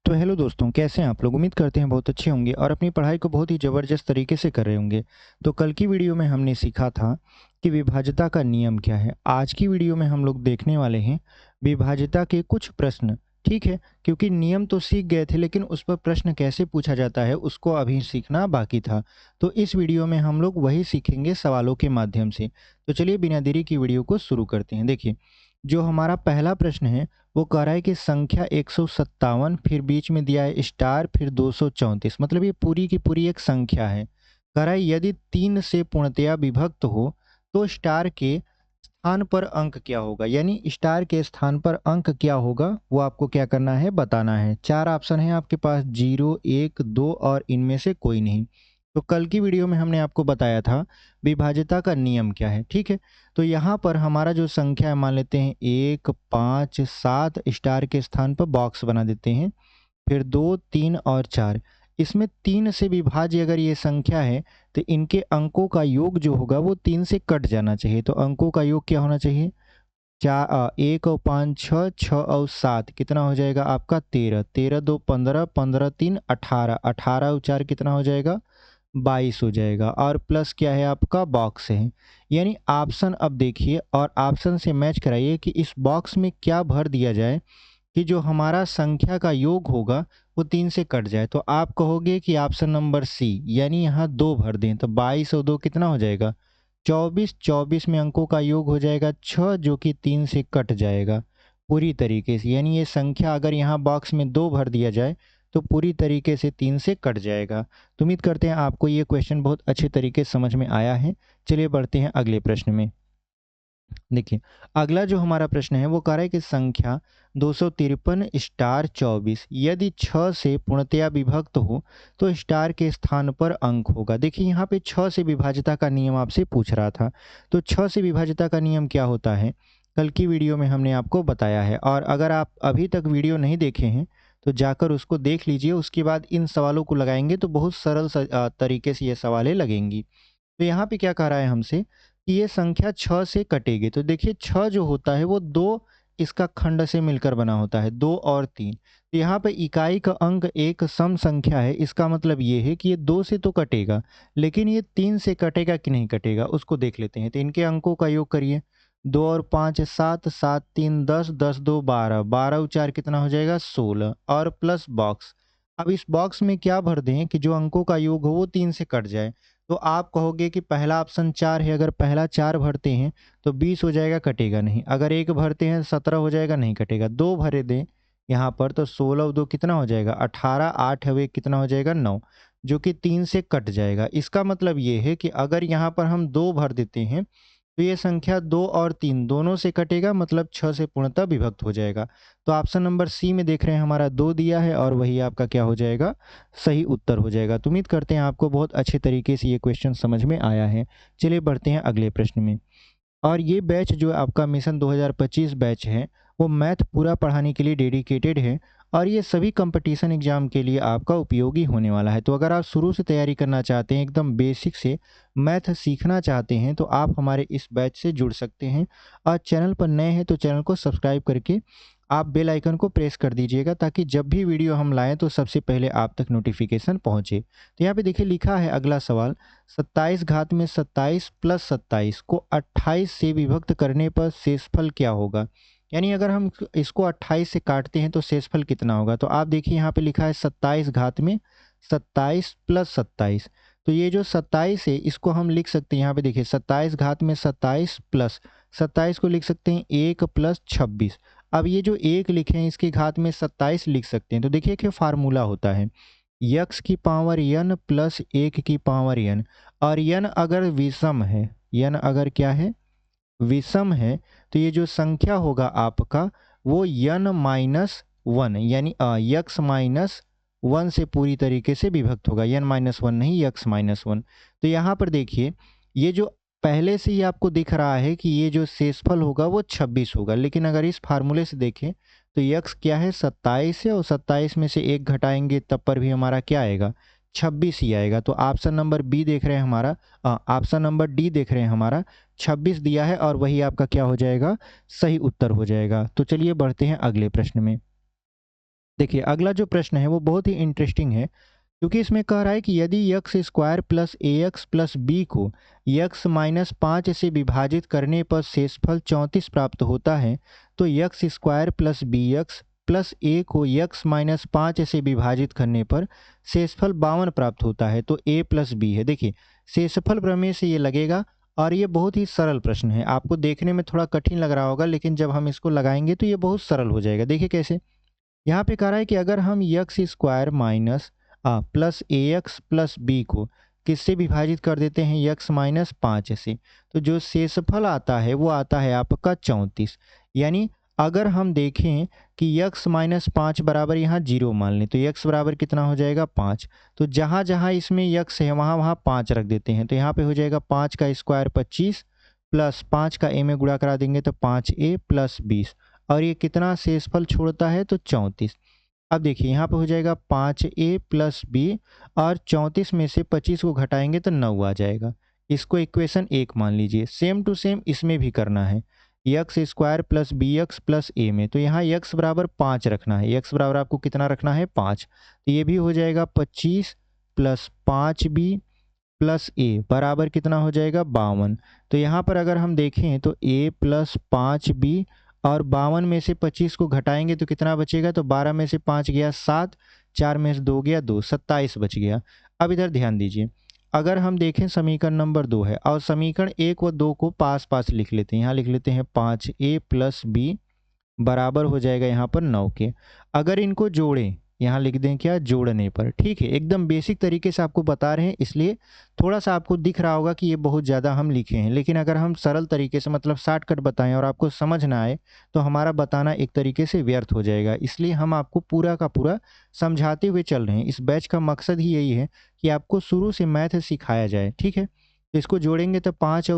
तो हेलो दोस्तों, कैसे हैं आप लोग? उम्मीद करते हैं बहुत अच्छे होंगे और अपनी पढ़ाई को बहुत ही ज़बरदस्त तरीके से कर रहे होंगे। तो कल की वीडियो में हमने सीखा था कि विभाज्यता का नियम क्या है। आज की वीडियो में हम लोग देखने वाले हैं विभाज्यता के कुछ प्रश्न। ठीक है, क्योंकि नियम तो सीख गए थे लेकिन उस पर प्रश्न कैसे पूछा जाता है उसको अभी सीखना बाकी था। तो इस वीडियो में हम लोग वही सीखेंगे सवालों के माध्यम से। तो चलिए बिना देरी की वीडियो को शुरू करते हैं। देखिए, जो हमारा पहला प्रश्न है वो कह रहा है कि संख्या 157, फिर बीच में दिया है स्टार, फिर 234। मतलब ये पूरी की पूरी एक संख्या है। कह रहा है यदि 3 से पूर्णतया विभक्त हो तो स्टार के स्थान पर अंक क्या होगा। यानी स्टार के स्थान पर अंक क्या होगा वो आपको क्या करना है, बताना है। 4 ऑप्शन है आपके पास, 0, 1, 2 और इनमें से कोई नहीं। तो कल की वीडियो में हमने आपको बताया था विभाज्यता का नियम क्या है। ठीक है, तो यहाँ पर हमारा जो संख्या है, मान लेते हैं 1, 5, 7, स्टार के स्थान पर बॉक्स बना देते हैं। फिर 2, 3 और 4। इसमें 3 से विभाज्य अगर ये संख्या है तो इनके अंकों का योग जो होगा वो 3 से कट जाना चाहिए। तो अंकों का योग क्या होना चाहिए? 1 और 5 6, 6 और 7 कितना हो जाएगा आपका? 13, 13 2 15, 15 3 18, 18 और 4 कितना हो जाएगा? 22 हो जाएगा। और प्लस क्या है आपका? बॉक्स है। यानी ऑप्शन अब देखिए और ऑप्शन से मैच कराइए कि इस बॉक्स में क्या भर दिया जाए कि जो हमारा संख्या का योग होगा वो 3 से कट जाए। तो आप कहोगे कि ऑप्शन नंबर सी, यानी यहाँ 2 भर दें। तो 22 और 2 कितना हो जाएगा? 24, 24 में अंकों का योग हो जाएगा 6, जो कि 3 से कट जाएगा पूरी तरीके से। यानी ये संख्या अगर यहाँ बॉक्स में 2 भर दिया जाए तो पूरी तरीके से 3 से कट जाएगा। तो उम्मीद करते हैं आपको ये क्वेश्चन बहुत अच्छे तरीके से समझ में आया है। चलिए बढ़ते हैं अगले प्रश्न में। देखिए, अगला जो हमारा प्रश्न है वो कह रहा है कि संख्या 253 स्टार 24 यदि 6 से पूर्णतया विभक्त हो तो स्टार के स्थान पर अंक होगा। देखिए, यहाँ पे 6 से विभाज्यता का नियम आपसे पूछ रहा था। तो 6 से विभाज्यता का नियम क्या होता है कल की वीडियो में हमने आपको बताया है। और अगर आप अभी तक वीडियो नहीं देखे हैं तो जाकर उसको देख लीजिए, उसके बाद इन सवालों को लगाएंगे तो बहुत सरल तरीके से ये सवालें लगेंगी। तो यहाँ पे क्या कह रहा है हमसे कि ये संख्या 6 से कटेगी। तो देखिए, 6 जो होता है वो 2 इसका खंड से मिलकर बना होता है, 2 और 3। तो यहाँ पे इकाई का अंक एक सम संख्या है। इसका मतलब ये है कि ये 2 से तो कटेगा, लेकिन ये 3 से कटेगा कि नहीं कटेगा उसको देख लेते हैं। तो इनके अंकों का योग करिए। 2 और 5 7, 7 3 10, 10 2 12, 12 और 4 कितना हो जाएगा? 16 और प्लस बॉक्स। अब इस बॉक्स में क्या भर दें कि जो अंकों का योग हो वो 3 से कट जाए। तो आप कहोगे कि पहला ऑप्शन 4 है, अगर पहला 4 भरते हैं तो 20 हो जाएगा, कटेगा नहीं। अगर 1 भरते हैं 17 हो जाएगा, नहीं कटेगा। 2 भरे दें यहाँ पर तो 16 और 2 कितना हो जाएगा? 18, 8 और 1 कितना हो जाएगा? 9, जो कि 3 से कट जाएगा। इसका मतलब ये है कि अगर यहाँ पर हम 2 भर देते हैं तो ये संख्या 2 और 3 दोनों से कटेगा, मतलब 6 से पूर्णतः विभक्त हो जाएगा। तो ऑप्शन नंबर सी में देख रहे हैं हमारा 2 दिया है और वही आपका क्या हो जाएगा? सही उत्तर हो जाएगा। तो उम्मीद करते हैं आपको बहुत अच्छे तरीके से ये क्वेश्चन समझ में आया है। चलिए बढ़ते हैं अगले प्रश्न में। और ये बैच जो आपका मिशन 2025 बैच है वो मैथ पूरा पढ़ाने के लिए डेडिकेटेड है और ये सभी कंपटीशन एग्जाम के लिए आपका उपयोगी होने वाला है। तो अगर आप शुरू से तैयारी करना चाहते हैं, एकदम बेसिक से मैथ सीखना चाहते हैं, तो आप हमारे इस बैच से जुड़ सकते हैं। और चैनल पर नए हैं तो चैनल को सब्सक्राइब करके आप बेल आइकन को प्रेस कर दीजिएगा, ताकि जब भी वीडियो हम लाएं तो सबसे पहले आप तक नोटिफिकेशन पहुंचे। तो यहाँ पे देखिए लिखा है अगला सवाल, 27 घात में 27 प्लस 27 को 28 से विभक्त करने पर शेषफल क्या होगा। यानी अगर हम इसको 28 से काटते हैं तो शेषफल कितना होगा। तो आप देखिए यहाँ पे लिखा है 27 घात में 27 प्लस 27। तो ये जो 27 है इसको हम लिख सकते हैं, यहाँ पे देखिए 27 घात में 27 प्लस 27 को लिख सकते हैं 1 प्लस 26। अब ये जो 1 लिखे हैं इसके घात में 27 लिख सकते हैं। तो देखिए कि फार्मूला होता है यक्स की पावर n प्लस 1 की पावर n। और n अगर विषम है, n अगर क्या है? विषम है, तो ये जो संख्या होगा आपका वो n माइनस 1, यानी यक्स माइनस 1 से पूरी तरीके से विभक्त होगा। n माइनस 1 नहीं, यक्स माइनस 1। तो यहाँ पर देखिए ये जो पहले से ही आपको दिख रहा है कि ये जो शेषफल होगा वो 26 होगा, लेकिन अगर इस फार्मूले से देखें तो यक्स क्या है? 27 है और 27 में से 1 घटाएंगे तब पर भी हमारा क्या आएगा? 26 ही आएगा। तो ऑप्शन नंबर बी देख रहे हैं हमारा, ऑप्शन नंबर डी देख रहे हैं हमारा 26 दिया है और वही आपका क्या हो जाएगा? सही उत्तर हो जाएगा। तो चलिए बढ़ते हैं अगले प्रश्न में। देखिए अगला जो प्रश्न है वो बहुत ही इंटरेस्टिंग है, क्योंकि इसमें कह रहा है कि यदि यक्स स्क्वायर प्लस ए एक्स प्लस बी को यक्स माइनस 5 से विभाजित करने पर शेषफल 34 प्राप्त होता है, तो x square plus b x plus a को यक्स माइनस 5 से विभाजित करने पर शेषफल 52 प्राप्त होता है, तो ए प्लस बी है। देखिए शेषफल प्रमेय से ये लगेगा, और ये बहुत ही सरल प्रश्न है। आपको देखने में थोड़ा कठिन लग रहा होगा, लेकिन जब हम इसको लगाएंगे तो ये बहुत सरल हो जाएगा। देखिए कैसे, यहाँ पे कह रहा है कि अगर हम यक्स स्क्वायर माइनस प्लस ए एक्स प्लस बी को किससे विभाजित कर देते हैं, यक्स माइनस 5 से, तो जो शेषफल आता है वो आता है आपका 34। यानी अगर हम देखें कि यक्स माइनस 5 बराबर यहाँ 0 मान लें, तो यक्स बराबर कितना हो जाएगा 5। तो जहाँ जहाँ इसमें यक्स है वहाँ वहाँ 5 रख देते हैं, तो यहाँ पे हो जाएगा 5 का स्क्वायर 25 प्लस 5 का ए में गुणा करा देंगे तो 5a प्लस 20, और ये कितना शेषफल छोड़ता है तो 34। अब देखिए यहाँ पे हो जाएगा 5a प्लस बी, और 34 में से 25 को घटाएंगे तो 9 आ जाएगा। इसको इक्वेशन 1 मान लीजिए। सेम टू सेम इसमें भी करना है, x square plus b x plus a में, तो यहाँ यक्स बराबर 5 रखना है। यक्स बराबर आपको कितना रखना है 5, तो ये भी हो जाएगा 25 प्लस 5b प्लस ए बराबर कितना हो जाएगा 52। तो यहाँ पर अगर हम देखें तो a प्लस 5b, और 52 में से 25 को घटाएंगे तो कितना बचेगा, तो 12 में से 5 गया 7, 4 में से 2 गया 2, 27 बच गया। अब इधर ध्यान दीजिए, अगर हम देखें समीकरण नंबर 2 है, और समीकरण 1 व 2 को पास पास लिख लेते हैं। यहाँ लिख लेते हैं 5a प्लस बी बराबर हो जाएगा यहाँ पर 9 के। अगर इनको जोड़ें, यहाँ लिख दें क्या, जोड़ने पर। ठीक है, एकदम बेसिक तरीके से आपको बता रहे हैं, इसलिए थोड़ा सा आपको दिख रहा होगा कि ये बहुत ज़्यादा हम लिखे हैं, लेकिन अगर हम सरल तरीके से मतलब शॉर्टकट बताएं और आपको समझ ना आए तो हमारा बताना एक तरीके से व्यर्थ हो जाएगा। इसलिए हम आपको पूरा का पूरा समझाते हुए चल रहे हैं। इस बैच का मकसद ही यही है कि आपको शुरू से मैथ सिखाया जाए। ठीक है, तो इसको जोड़ेंगे तो 5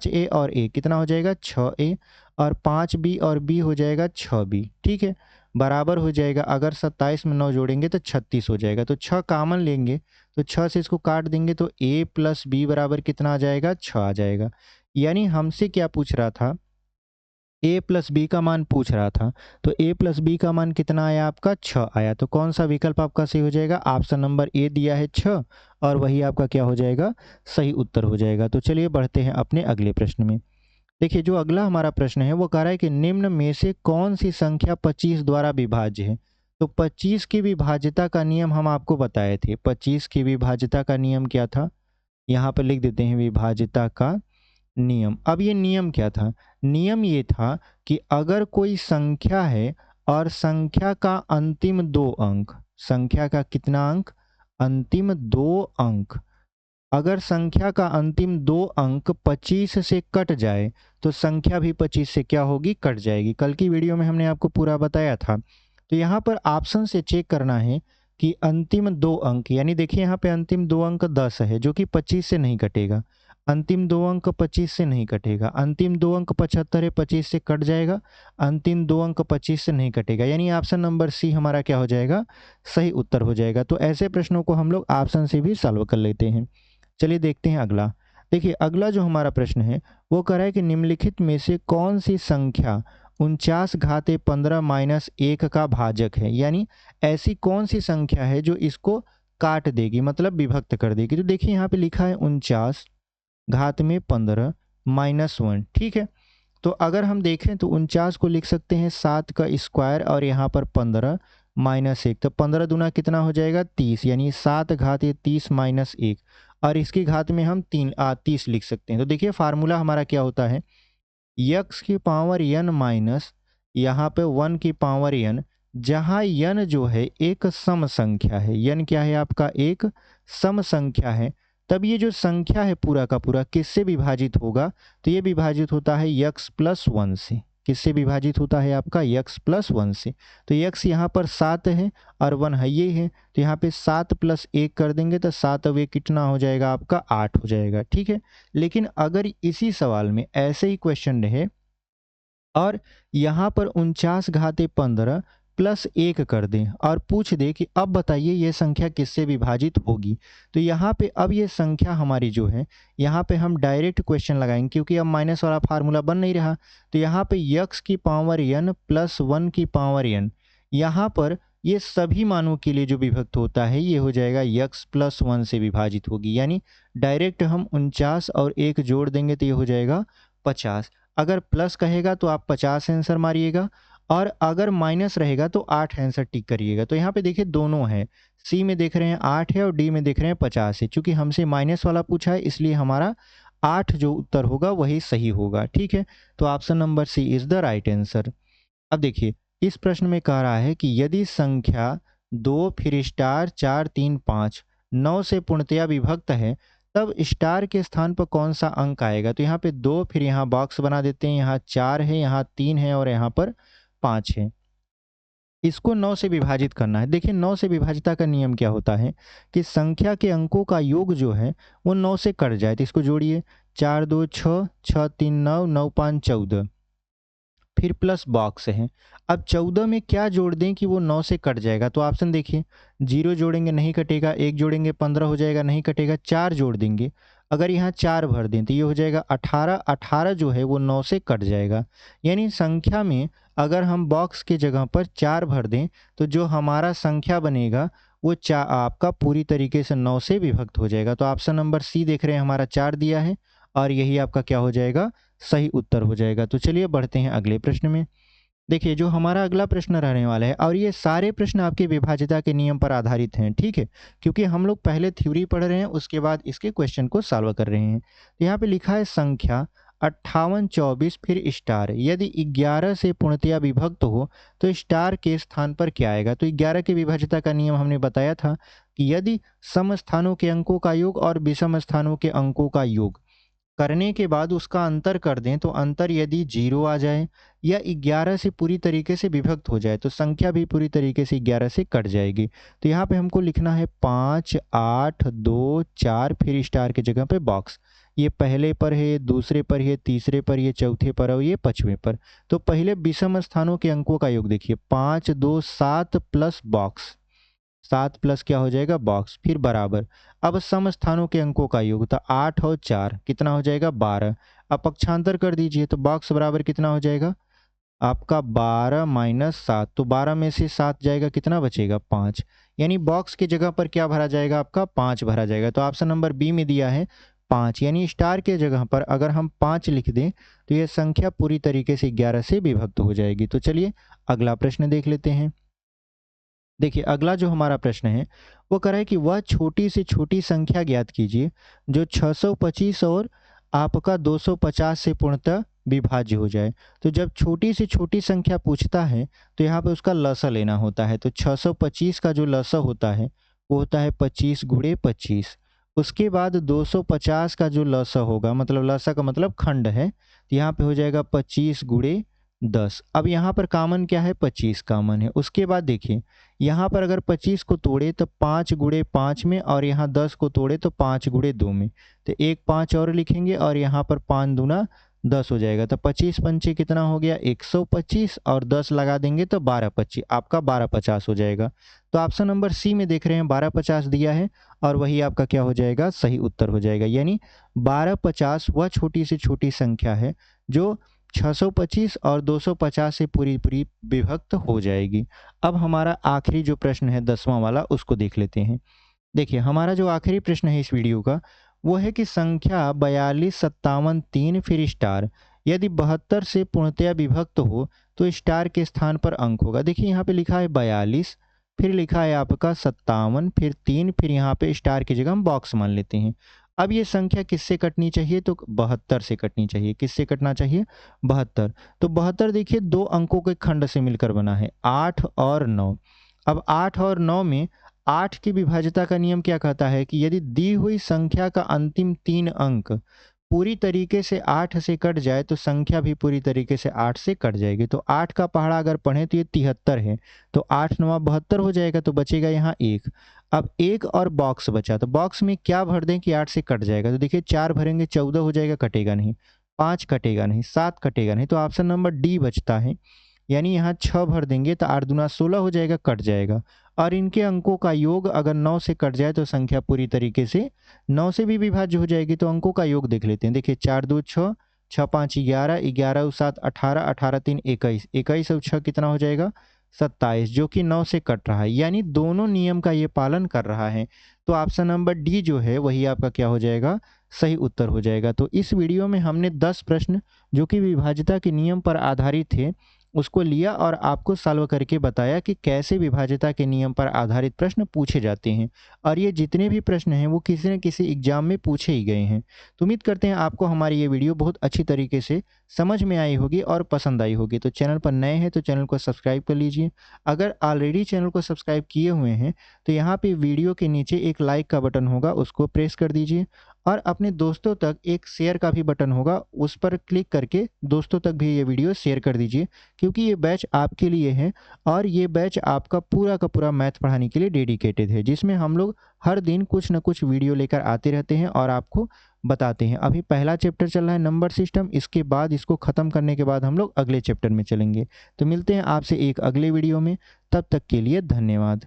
ए और ए कितना हो जाएगा 6a, और 5b और b हो जाएगा 6b। ठीक है, बराबर हो जाएगा, अगर 27 में 9 जोड़ेंगे तो 36 हो जाएगा। तो 6 कॉमन लेंगे, तो 6 से इसको काट देंगे तो a प्लस बी बराबर कितना आ जाएगा 6 आ जाएगा। यानी हमसे क्या पूछ रहा था, a प्लस बी का मान पूछ रहा था, तो a प्लस बी का मान कितना आया आपका 6 आया। तो कौन सा विकल्प आपका सही हो जाएगा, ऑप्शन नंबर ए दिया है 6, और वही आपका क्या हो जाएगा, सही उत्तर हो जाएगा। तो चलिए बढ़ते हैं अपने अगले प्रश्न में। देखिए जो अगला हमारा प्रश्न है वो कह रहा है कि निम्न में से कौन सी संख्या 25 द्वारा विभाज्य है। तो 25 की विभाज्यता का नियम हम आपको बताए थे। 25 की विभाज्यता का नियम क्या था, यहाँ पर लिख देते हैं विभाज्यता का नियम। अब ये नियम क्या था, नियम ये था कि अगर कोई संख्या है और संख्या का अंतिम 2 अंक, संख्या का कितना अंक, अंतिम 2 अंक, अगर संख्या का अंतिम 2 अंक 25 से कट जाए तो संख्या भी 25 से क्या होगी, कट जाएगी। कल की वीडियो में हमने आपको पूरा बताया था। तो यहाँ पर ऑप्शन से चेक करना है कि अंतिम 2 अंक, यानी देखिए यहाँ पे अंतिम 2 अंक 10 है जो कि 25 से नहीं कटेगा, अंतिम 2 अंक 25 से नहीं कटेगा, अंतिम 2 अंक 75 है 25 से कट जाएगा, अंतिम 2 अंक 25 से नहीं कटेगा, यानी ऑप्शन नंबर सी हमारा क्या हो जाएगा, सही उत्तर हो जाएगा। तो ऐसे प्रश्नों को हम लोग ऑप्शन से भी सॉल्व कर लेते हैं। चलिए देखते हैं अगला। देखिए अगला जो हमारा प्रश्न है वो कह रहा है कि निम्नलिखित में से कौन सी संख्या 49 घाते 15 माइनस 1 का भाजक है। यानी ऐसी कौन सी संख्या है जो इसको काट देगी, मतलब विभक्त कर देगी। तो देखिए यहाँ पे लिखा है 49 घात में 15 माइनस 1। ठीक है, तो अगर हम देखें तो 49 को लिख सकते हैं 7 का स्क्वायर, और यहाँ पर 15 माइनस 1, तो 15 दूना कितना हो जाएगा 30, यानी 7 घात 30 माइनस 1, और इसकी घात में हम 30 लिख सकते हैं। तो देखिए फार्मूला हमारा क्या होता है, यक्स की पावर n माइनस यहाँ पे 1 की पावर n, जहाँ n जो है एक सम संख्या है, n क्या है आपका, एक सम संख्या है, तब ये जो संख्या है पूरा का पूरा किससे विभाजित होगा, तो ये विभाजित होता है यक्स प्लस 1 से। किससे विभाजित होता है आपका, यक्स प्लस 1 से। तो यक्स यहाँ पर 7 है और 1 है ये है, तो यहाँ पे 7 प्लस 1 कर देंगे तो 7 अब ये कितना हो जाएगा आपका 8 हो जाएगा। ठीक है, लेकिन अगर इसी सवाल में ऐसे ही क्वेश्चन रहे और यहाँ पर 49 घाते 15 प्लस 1 कर दें और पूछ दे कि अब बताइए ये संख्या किससे विभाजित होगी, तो यहाँ पे अब ये संख्या हमारी जो है, यहाँ पे हम डायरेक्ट क्वेश्चन लगाएंगे क्योंकि अब माइनस वाला फार्मूला बन नहीं रहा। तो यहाँ पे यक्स की पावर n प्लस 1 की पावर n, यहाँ पर ये सभी मानों के लिए जो विभक्त होता है ये हो जाएगा x प्लस 1 से विभाजित होगी, यानी डायरेक्ट हम 49 और 1 जोड़ देंगे तो ये हो जाएगा 50। अगर प्लस कहेगा तो आप 50 आंसर मारिएगा, और अगर माइनस रहेगा तो 8 आंसर टिक करिएगा। तो यहाँ पे देखिए दोनों है, सी में देख रहे हैं 8 है और डी में देख रहे हैं 50 है। चूंकि हमसे माइनस वाला पूछा है इसलिए हमारा 8 जो उत्तर होगा वही सही होगा। ठीक है, तो option number C is the right answer. अब देखिए इस प्रश्न में कह रहा है कि यदि संख्या 2 फिर स्टार 4 3 5 9 से पूर्णतया विभक्त है तब स्टार के स्थान पर कौन सा अंक आएगा। तो यहाँ पे 2, फिर यहाँ बॉक्स बना देते हैं, यहाँ 4 है, यहाँ 3 है और यहाँ पर 5 है। इसको 9 से विभाजित करना है। देखिए 9 से विभाजिता का नियम क्या होता है कि संख्या के अंकों का योग जो है वो 9 से कट जाए। तो इसको जोड़िए, 4 2 6, 6 3 9, 9 5 14, फिर प्लस बॉक्स है। अब 14 में क्या जोड़ दें कि वो 9 से कट जाएगा। तो ऑप्शन देखिए, 0 जोड़ेंगे नहीं कटेगा, 1 जोड़ेंगे 15 हो जाएगा नहीं कटेगा, 4 जोड़ देंगे, अगर यहाँ 4 भर दें तो ये हो जाएगा 18। 18 जो है वो 9 से कट जाएगा। यानी संख्या में अगर हम बॉक्स के जगह पर 4 भर दें तो जो हमारा संख्या बनेगा वो आपका पूरी तरीके से 9 से विभक्त हो जाएगा। तो ऑप्शन नंबर सी देख रहे हैं हमारा 4 दिया है और यही आपका क्या हो जाएगा, सही उत्तर हो जाएगा। तो चलिए बढ़ते हैं अगले प्रश्न में। देखिए जो हमारा अगला प्रश्न रहने वाला है, और ये सारे प्रश्न आपके विभाज्यता के नियम पर आधारित हैं, ठीक है, क्योंकि हम लोग पहले थ्योरी पढ़ रहे हैं उसके बाद इसके क्वेश्चन को सॉल्व कर रहे हैं। तो यहाँ पे लिखा है संख्या 58 24 फिर स्टार यदि 11 से पूर्णतया विभक्त हो तो स्टार के स्थान पर क्या आएगा। तो 11 के विभाज्यता का नियम हमने बताया था कि यदि सम स्थानों के अंकों का योग और विषम स्थानों के अंकों का योग करने के बाद उसका अंतर कर दें तो अंतर यदि 0 आ जाए या 11 से पूरी तरीके से विभक्त हो जाए तो संख्या भी पूरी तरीके से 11 से कट जाएगी। तो यहाँ पे हमको लिखना है 5 8 2 4 फिर स्टार की जगह पे बॉक्स। ये पहले पर है, दूसरे पर है, तीसरे पर, ये चौथे पर और ये पांचवें पर। तो पहले विषम स्थानों के अंकों का योग देखिए, 5 2 7 प्लस बॉक्स, 7 प्लस क्या हो जाएगा बॉक्स, फिर बराबर। अब सम स्थानों के अंकों का योग था 8 और 4 कितना हो जाएगा 12। अब पक्षांतर कर दीजिए तो बॉक्स बराबर कितना हो जाएगा आपका 12 माइनस 7, तो 12 में से 7 जाएगा कितना बचेगा 5। यानी बॉक्स की जगह पर क्या भरा जाएगा आपका 5 भरा जाएगा। तो ऑप्शन नंबर बी में दिया है 5, यानी स्टार के जगह पर अगर हम 5 लिख दें तो यह संख्या पूरी तरीके से 11 से विभक्त हो जाएगी। तो चलिए अगला प्रश्न देख लेते हैं। देखिए अगला जो हमारा प्रश्न है वो कह रहा है कि वह छोटी से छोटी संख्या ज्ञात कीजिए जो 625 और आपका 250 से पूर्णतः विभाज्य हो जाए। तो जब छोटी से छोटी संख्या पूछता है तो यहाँ पे उसका लसा लेना होता है। तो 625 का जो लसा होता है वो होता है 25 गुणे 25। उसके बाद 250 का जो लसा होगा, मतलब लसा का मतलब खंड है, तो यहाँ पे हो जाएगा 25 गुणे 10। अब यहाँ पर कॉमन क्या है 25 कॉमन है। उसके बाद देखिए यहाँ पर अगर 25 को तोड़े तो 5 गुणे 5 में, और यहाँ 10 को तोड़े तो 5 गुणे 2 में, तो एक 5 और लिखेंगे और यहाँ पर 5 दूना 10 हो जाएगा। तो 25 पंचे कितना हो गया 125 और 10 लगा देंगे तो 12 25, आपका 1250 हो जाएगा। तो ऑप्शन नंबर सी में देख रहे हैं 1250 दिया है और वही आपका क्या हो जाएगा सही उत्तर हो जाएगा। यानी 1250 वह छोटी से छोटी संख्या है जो 625 और 250 से पूरी पूरी विभक्त हो जाएगी। अब हमारा आखिरी जो प्रश्न है 10वां वाला उसको देख लेते हैं। देखिए हमारा जो आखिरी प्रश्न है इस वीडियो का वो है कि संख्या 42 57 3 फिर स्टार यदि 72 से पूर्णतया विभक्त हो तो स्टार के स्थान पर अंक होगा। देखिए यहाँ पे लिखा है 42, फिर लिखा है आपका 57, फिर 3, फिर यहाँ पे स्टार की जगह हम बॉक्स मान लेते हैं। अब ये संख्या किससे कटनी चाहिए तो 72 से कटनी चाहिए। किससे कटना चाहिए 72। तो 72 देखिए दो अंकों के खंड से मिलकर बना है 8 और 9। अब 8 और 9 में 8 की विभाज्यता का नियम क्या कहता है कि यदि दी हुई संख्या का अंतिम 3 अंक पूरी तरीके से 8 से कट जाए तो संख्या भी पूरी तरीके से 8 से कट जाएगी। तो 8 का पहाड़ा अगर पढ़ें तो ये 73 है, तो 8 9 72 हो जाएगा, तो बचेगा यहाँ 1। अब 1 और बॉक्स बचा, तो बॉक्स में क्या भर दें कि 8 से कट जाएगा। तो देखिए 4 भरेंगे 14 हो जाएगा, कटेगा नहीं, 5 कटेगा नहीं, 7 कटेगा नहीं, तो ऑप्शन नंबर डी बचता है। यानी यहाँ 6 भर देंगे तो 8 दूना 16 हो जाएगा, कट जाएगा। और इनके अंकों का योग अगर 9 से कट जाए तो संख्या पूरी तरीके से 9 से भी विभाज्य हो जाएगी। तो अंकों का योग देख लेते हैं। देखिए 4 2 6, 6 5 11, 11 7 18, 18 3 21, 21 और 6 कितना हो जाएगा 27 जो कि 9 से कट रहा है, यानी दोनों नियम का ये पालन कर रहा है। तो ऑप्शन नंबर डी जो है वही आपका क्या हो जाएगा, सही उत्तर हो जाएगा। तो इस वीडियो में हमने 10 प्रश्न जो कि विभाज्यता के नियम पर आधारित थे उसको लिया और आपको सॉल्व करके बताया कि कैसे विभाज्यता के नियम पर आधारित प्रश्न पूछे जाते हैं। और ये जितने भी प्रश्न हैं वो किसी न किसी एग्जाम में पूछे ही गए हैं। तो उम्मीद करते हैं आपको हमारी ये वीडियो बहुत अच्छी तरीके से समझ में आई होगी और पसंद आई होगी। तो चैनल पर नए हैं तो चैनल को सब्सक्राइब कर लीजिए। अगर ऑलरेडी चैनल को सब्सक्राइब किए हुए हैं तो यहाँ पे वीडियो के नीचे एक लाइक का बटन होगा, उसको प्रेस कर दीजिए और अपने दोस्तों तक एक शेयर का भी बटन होगा, उस पर क्लिक करके दोस्तों तक भी ये वीडियो शेयर कर दीजिए, क्योंकि ये बैच आपके लिए है और ये बैच आपका पूरा का पूरा मैथ पढ़ाने के लिए डेडिकेटेड है, जिसमें हम लोग हर दिन कुछ ना कुछ वीडियो लेकर आते रहते हैं और आपको बताते हैं। अभी पहला चैप्टर चल रहा है नंबर सिस्टम, इसके बाद इसको ख़त्म करने के बाद हम लोग अगले चैप्टर में चलेंगे। तो मिलते हैं आपसे एक अगले वीडियो में, तब तक के लिए धन्यवाद।